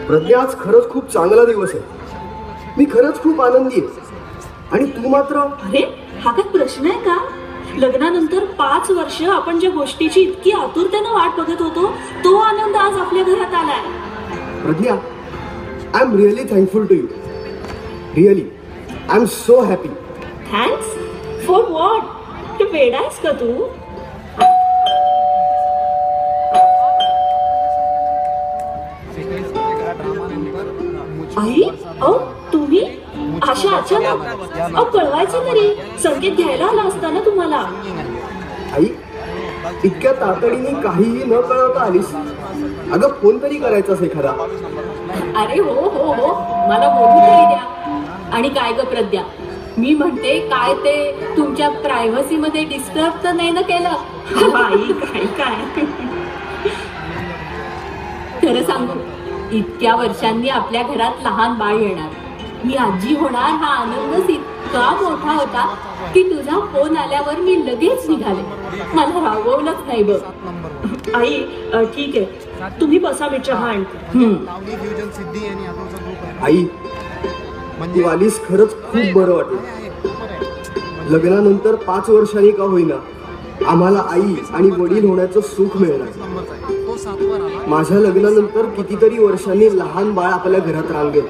प्रज्ञा, आज खरंच खूप चांगला दिवस आहे. मी खरंच खूप आनंदी आहे. आणि तू मात्र. अरे हा काय प्रश्न आहे का? लग्नानंतर 5 वर्ष आपण ज्या गोष्टीची इतकी आतुरतेने वाट बघत होतो, तो आनंद आज आपल्या घरात आलाय. Pragya, I am really thankful to you. Really I am so happy. Thanks for what? वेडा आहेस का तू? आई, तुम्ही अशा अचानक कळवायचं तरी. संकेत घ्यायला आला असता ना तुम्हाला. आई, इतक्या तातडीने काहीही न कळवता आलीस. अगं, फोन तरी करायचास एखादा. अरे हो हो हो, मला बोलू तरी द्या. आणि काय ग प्रज्ञा, मी म्हणते काय ते तुमच्या प्रायव्हसी मध्ये डिस्टर्ब तर नाही ना केलं? आई काय काय खरं सांगू, इतक्या वर्षांनी आपल्या घरात लहान बाळ येणार, मी आजी होणार, हा आनंदच इतका मोठा होता की तुझा फोन आल्यावर मी लगेच निघाले. मला रागवलंच नाही बघ. आई ठीक आहे, तुम्ही बसा, मी चहा आणते. आई, तू आलीस, खरंच खूप बरं वाटलं. लग्नानंतर 5 वर्षांनी का होईना आम्हाला आई आणि वडील होण्याचं सुख मिळणार. माझ्या लग्नानंतर कितीतरी वर्षांनी लहान बाळ आपल्या घरात रांगेल.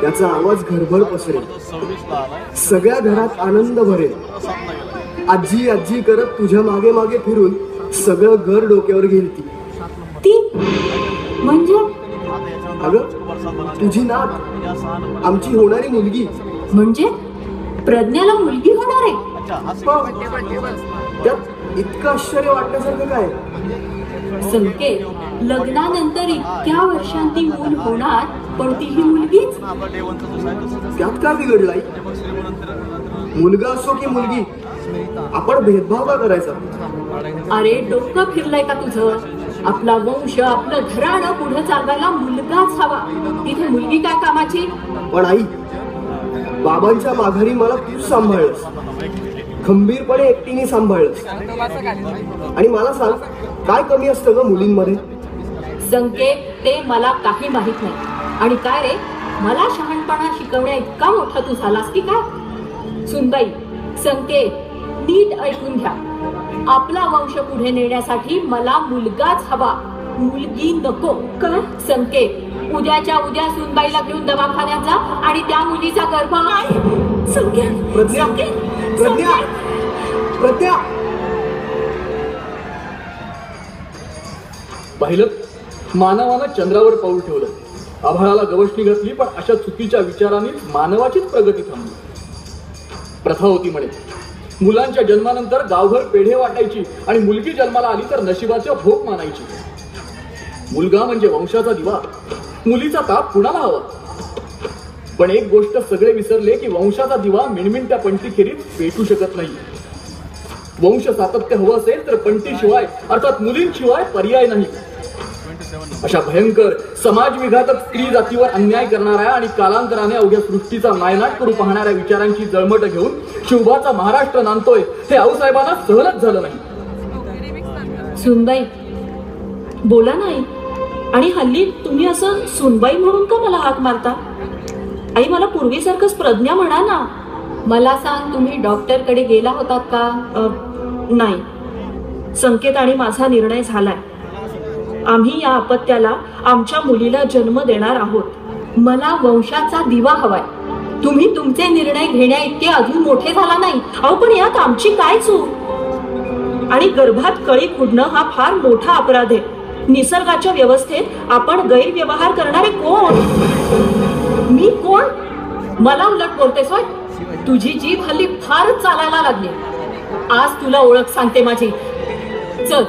त्याचा आवाज घरभर पसरेल. सगळ्या घरात आनंद भरेल. आजी आजी करत तुझ्या मागे मागे फिरून सगळं घर डोक्यावर घेईल ती. म्हणजे? अगं, तुझी नात, आमची होणारी मुलगी. म्हणजे प्रज्ञाला मुलगी होणार आहे? त्यात इतकं आश्चर्य वाटण्यासारखं काय? संकेत, लग्नानंतर इतक्या वर्षांनी मूल होणार, पण ती ही मुलगीच. त्यात काय बिघडलाय? मुलगा असो की मुलगी, आपण भेदभाव का करायचा? अरे डोकं फिरलंय का तुझं? आपला वंश, आपलं घराणं पुढे चालवायला मुलगाच हवा. तिथे मुलगी काय कामाची? पण आई, बाबांच्या माघारी मला तू सांभाळलंस, खंबीरपणे एकटीने सांभाळलंस. आणि मला सांग, काय कमी असतं ग मुलींमध्ये? संकेत, ते मला काही माहित नाही. आणि काय रे, मला शहाणपणा शिकवण्या इतका मोठा तू झालास की काय? सुनबाई, संकेत, नीट ऐकून घ्या. आपला वंश पुढे नेण्यासाठी मला मुलगाच हवा, मुलगी नको. काय? संकेत, उद्याच्या उद्या सुनबाईला घेऊन दवाखान्यात जा आणि त्या मुलीचा गर्भ. संकेत, प्रज्ञा, प्रज्ञा, प्रज्ञा. पाहिलं, मानवानं चंद्रावर पाऊल ठेवलं, आभाळाला गवसणी घातली, पण अशा चुकीच्या विचारांनीच मानवाचीच प्रगती थांबली. प्रथा होती म्हणे, मुलांच्या जन्मानंतर गावभर पेढे वाटायची आणि मुलगी जन्माला आली तर नशिबाच्या भोग मानायची. मुलगा म्हणजे वंशाचा दिवा, मुलीचा ताप कुणाला हवा? पण एक गोष्ट सगळे विसरले की वंशाचा दिवा मिणमिणत्या पंटीखेरीज पेटू शकत नाही. वंश सातत्य हवं असेल तर पंटीशिवाय, अर्थात मुलींशिवाय पर्याय नाही. अशा भयंकर समाजविघातक स्त्री जातीवर अन्याय करणाऱ्या आणि कालांतराने अवघ्या सृष्टीचा नायनाट करू पाहणाऱ्या विचारांची जळमट घेऊन शिवबाचा महाराष्ट्र नांदतोय, हे आऊसाहेबांना सहनच झालं नाही. सुनबाई, बोला नाही. आणि हल्ली तुम्ही असं सुनबाई म्हणून का मला हाक मारता? आई, मला पूर्वीसारखंच प्रज्ञा म्हणा ना. मला सांग, तुम्ही डॉक्टरकडे गेला होतात का? नाही. संकेत आणि माझा निर्णय झालाय. आम्ही या अपत्याला, आमच्या मुलीला जन्म देणार आहोत. मला वंशाचा दिवा हवाय. तुम्ही तुमचे निर्णय घेण्या इतके अजून मोठे झाला नाही. अहो, पण यात आमची काय चूक? आणि गर्भात कळी खुडणं हा फार मोठा अपराध आहे. निसर्गाच्या व्यवस्थेत आपण गैरव्यवहार करणारे कोण? मी कोण? मला उलट बोलतेस होय? तुझी जीभ हल्ली फारच चालायला लागली. आज तुला ओळख सांगते माझी. चल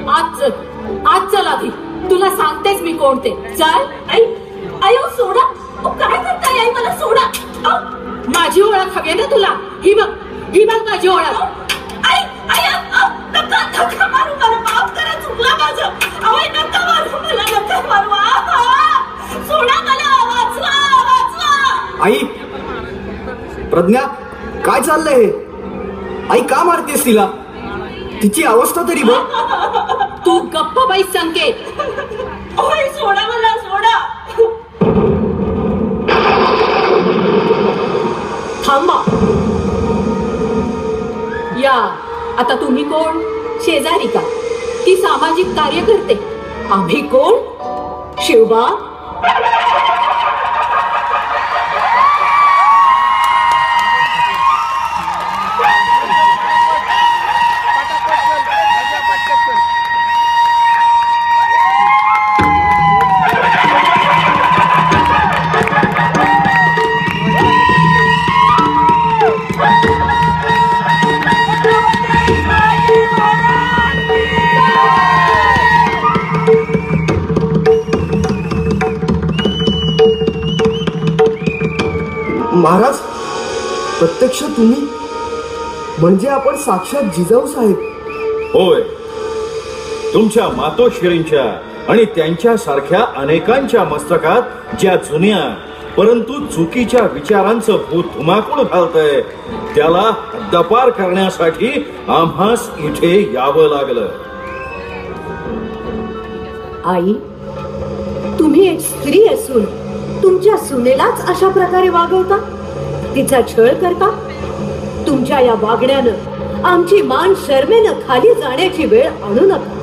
आज, चल आज, चल आधी तुला सांगतेस मी कोण ते. चल. आई, आयो सोडा. काय करताय आई? मला सोडा. माझी ओळख हवी ना तुला? ही बघ, ही बघ माझी ओळख. आई, आई, नका नका मारू मला. माफ करा, चुकला माझं. अहो, नका मारू मला, नका मारू. सोडा मला. वाचवा, वाचवा. आई, प्रज्ञा, काय चाललंय हे? आई, का मारतेस तिला? तिची अवस्था तरी बघ. तू गप्प बाई संकेत. सोडा मला, सोडा. आता तुम्ही कोण? शेजारी का की सामाजिक कार्यकर्ते? आम्ही कोण? शिवबा, महाराज, प्रत्यक्ष तुम्ही म्हणजे आपण साक्षात जिजाऊ साहेब? होय, तुमच्या मातोश्रींच्या आणि त्यांच्या सारख्या अनेकांच्या मस्तकात ज्या जुन्या परंतु चुकीच्या विचारांचं भूत धुमाकूळ घालतंय त्याला हद्दपार करण्यासाठी आम्हास इथे यावं लागलं. आई, तुम्ही एक स्त्री असून तुमच्या सुनेलाच अशा प्रकारे वागवता, तिचा छळ करता. तुमच्या या वागण्यानं आमची मान शर्मेनं खाली जाण्याची वेळ आणू नका.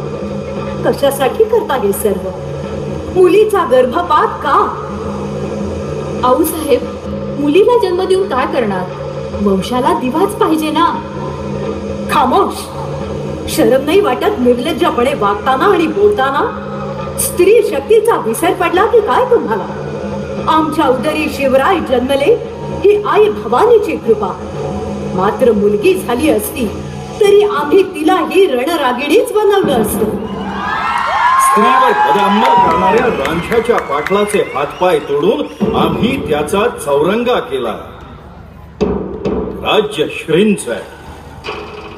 कशासाठी करता हे सर्व? मुलीचा गर्भपात का? आऊसाहेब, मुलीला जन्म देऊन काय करणार? वंशाला दिवाच पाहिजे ना. खामोश. शरम नाही वाटत निर्लज्जपणे वागताना आणि बोलताना? स्त्री शक्तीचा विसर पडला की काय तुम्हाला? आमच्या उदरी शिवराय जन्मले ही आई भवानीची कृपा. मात्र मुलगी झाली असती तरी आम्ही तिला ही रणरागिणीच बनवलं असतं. स्त्रीवर बदांमल करणाऱ्या रांझ्याच्या पाटलाचे हातपाय तोडून आम्ही त्याचा चौरंगा केला. राज्य श्रींच आहे.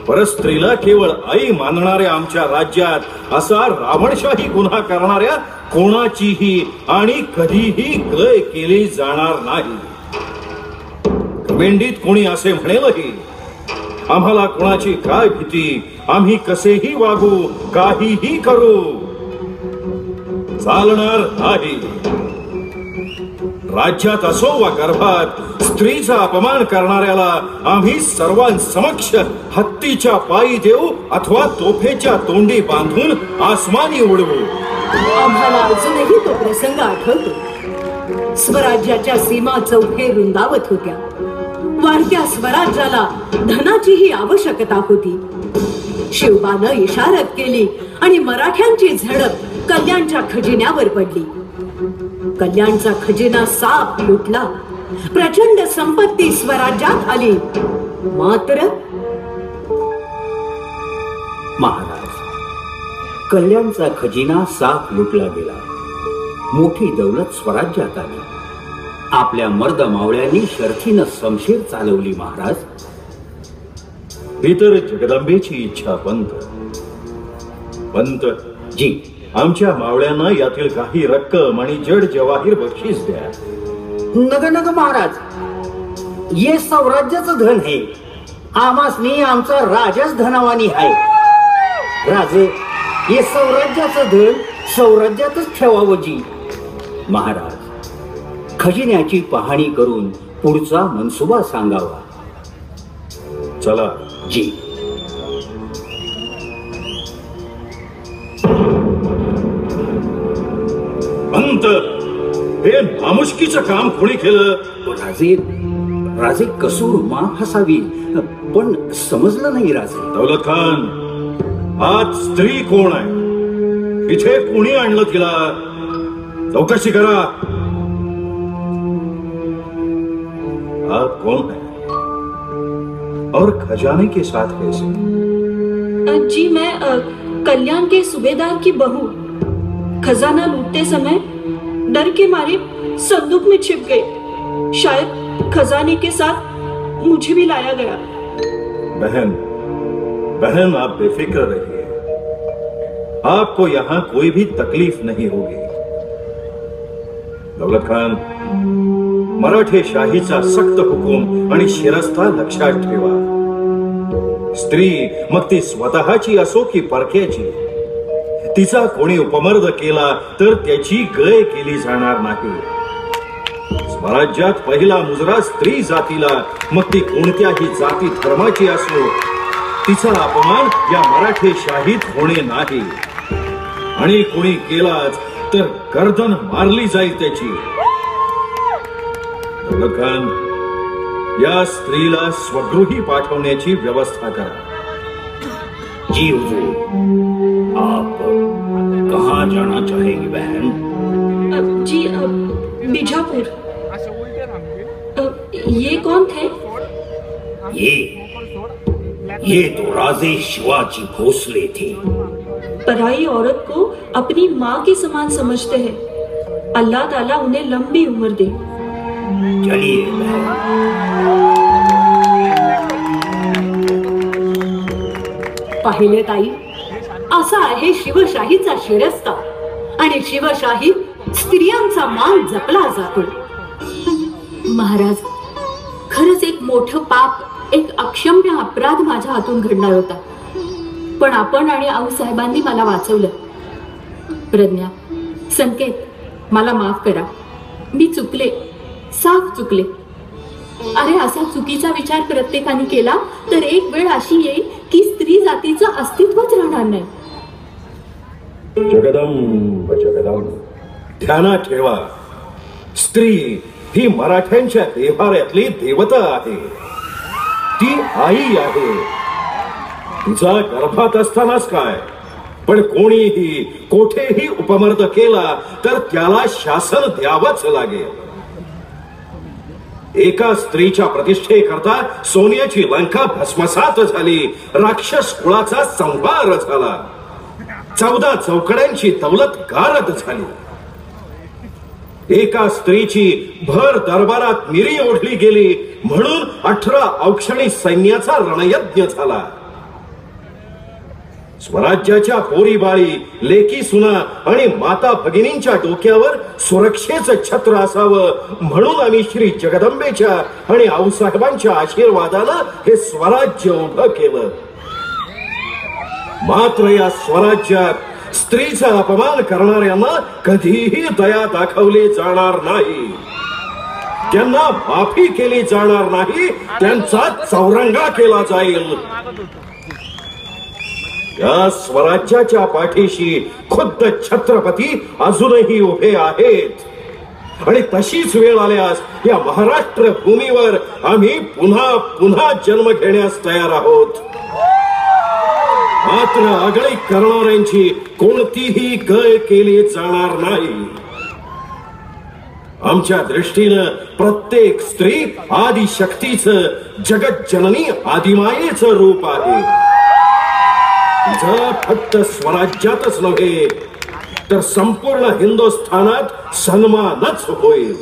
परस्त्रीला केवळ आई मानणाऱ्या आमच्या राज्यात असा रावणशाही गुन्हा करणाऱ्या कोणाचीही आणि कधीही गय केली जाणार नाही. भेंडीत कोणी असे म्हणेलही, आम्हाला कोणाची काय भीती, आम्ही कसेही वागू, काहीही करू, चालणार नाही. राज्यात असो वा गर्भात स्त्रीचा अपमान करणाऱ्याला आम्ही सर्वांसमक्ष हत्तीच्या पायी देऊ अथवा तोफेच्या तोंडी बांधून आसमानी उडवू. आम्हाला अजूनही तो प्रसंग आठवतो. स्वराज्याच्या सीमा चौफे रुंदावत होत्या. वाढत्या स्वराज्याला धनाचीही आवश्यकता होती. शिवबानं इशारत केली आणि मराठ्यांची झडप कल्याणच्या खजिन्यावर पडली. कल्याणचा खजिना साप लुटला. प्रचंड संपत्ती स्वराज्यात आली. मात्र महाराज, कल्याणचा खजिना साफ लुटला गेला. मोठी दौलत स्वराज्यात आली. आपल्या मर्द मावळ्यांनी शर्थीनं शमशीर चालवली. महाराज, ही तर जगदंबेची इच्छा. पंत जी, आमच्या मावळ्यांना यातील काही रक्कम आणि जड जवाहीर बक्षीस द्या. नग नग महाराज, ये स्वराज्याचं धन है. आमासनी आमचा राजाच धनावानी आहे. राजे, ये स्वराज्याचं धन स्वराज्यातच ठेवावं जी. महाराज, खजिन्याची पाहणी करून पुढचा मनसुबा सांगावा. चला जी. पंत, हे नामुष्कीचं काम कोणी केलं? राजे, राजे कसूर माफ असावी, पण समजलं नाही राजे. दौलत खान, आज स्त्री कोण आहे? इथे कोणी आणलं तिला? चौकशी करा. आप कौन है और खजाने के साथ कैसे? जी, मैं कल्याण के सूबेदार की बहू. खजाना लूटते समय डर के मारे संदूक में छिप गई. शायद खजाने के साथ मुझे भी लाया गया. बहन, आप बेफिक्र रहिए. आपको यहाँ कोई भी तकलीफ नहीं होगी. दौलत खान, मराठे शाहीचा सक्त हुकूम आणि शिरस्ता लक्षात ठेवा. स्त्री मग ती स्वतःची असो की परक्याची, तिचा कोणी उपमर्द केला तर त्याची गय केली जाणार नाही. स्वराज्यात पहिला मुजरा स्त्री जातीला, मग ती कोणत्याही जाती धर्माची असो, तिचा अपमान या मराठी शाहीत होणे नाही, आणि कोणी केलाच तर गर्दन मारली जाईल त्याची. दौलतखान, या स्त्रीला स्वगृही पाठवण्याची व्यवस्था करा. जी हुजूर, आप कहाँ जाना चाहेंगी बहन? जी बीजापुर. ये कौन थे? ये तो राजे शिवाजी भोसले थे. पराई औरत को अपनी माँ के समान समझते हैं. अल्लाह ताला उन्हें लंबी उम्र दे. चलिए बहन. पाहिले ताई, असा आहे शिवशाहीचा शिरस्ता, आणि शिवशाहीत स्त्रियांचा मान जपला जातो. महाराज, खरंच एक मोठं पाप, एक अक्षम्य अपराध माझ्या हातून घडणार होता, पण आपण आणि आऊसाहेबांनी मला वाचवलं. प्रज्ञा, संकेत, मला माफ करा. मी चुकले, साफ चुकले. अरे, असा चुकीचा विचार प्रत्येकाने केला तर एक वेळ अशी येईल की स्त्री जातीचं अस्तित्वच राहणार नाही. जगदंब जगदंब, ध्यानात ठेवा, स्त्री ही मराठ्यांच्या देव्हाऱ्यातली देवता आहे. ती आई आहे. तिचा गर्भात असतानाच काय, पण कोणीही कोठेही उपमर्द केला तर त्याला शासन द्यावंच लागेल. एका स्त्रीच्या प्रतिष्ठेकरता सोन्याची लंका भस्मसात झाली, राक्षस कुळाचा संहार झाला, 14 चौकड्यांची दौलत गारद झाली. एका स्त्रीची भर दरबारात मिरी ओढली गेली म्हणून 18 औक्षणी सैन्याचा रणयज्ञ झाला. स्वराज्याच्या पोरीबाळी, लेकी सुना आणि माता भगिनींच्या डोक्यावर सुरक्षेचं छत्र असावं म्हणून आम्ही श्री जगदंबेच्या आणि आऊसाहेबांच्या आशीर्वादानं हे स्वराज्य उभं केलं. मात्र या स्वराज्यात स्त्रीचा अपमान करणाऱ्यांना कधीही दया दाखवली जाणार नाही. त्यांना माफी केली जाणार नाही, त्यांचा चौरंगा केला जाईल. या स्वराज्याच्या पाठीशी खुद्द छत्रपती अजूनही उभे आहेत, आणि तशीच वेळ आल्यास या महाराष्ट्र भूमीवर आम्ही पुन्हा पुन्हा जन्म घेण्यास तयार आहोत. मात्र आगळी करणाऱ्यांची कोणतीही गय केली जाणार नाही. आमच्या दृष्टीनं प्रत्येक स्त्री आदिशक्तीचं, जगज्जननी आदिमायेचं रूप आहे. तिचा फक्त स्वराज्यातच नव्हे तर संपूर्ण हिंदुस्थानात सन्मानच होईल.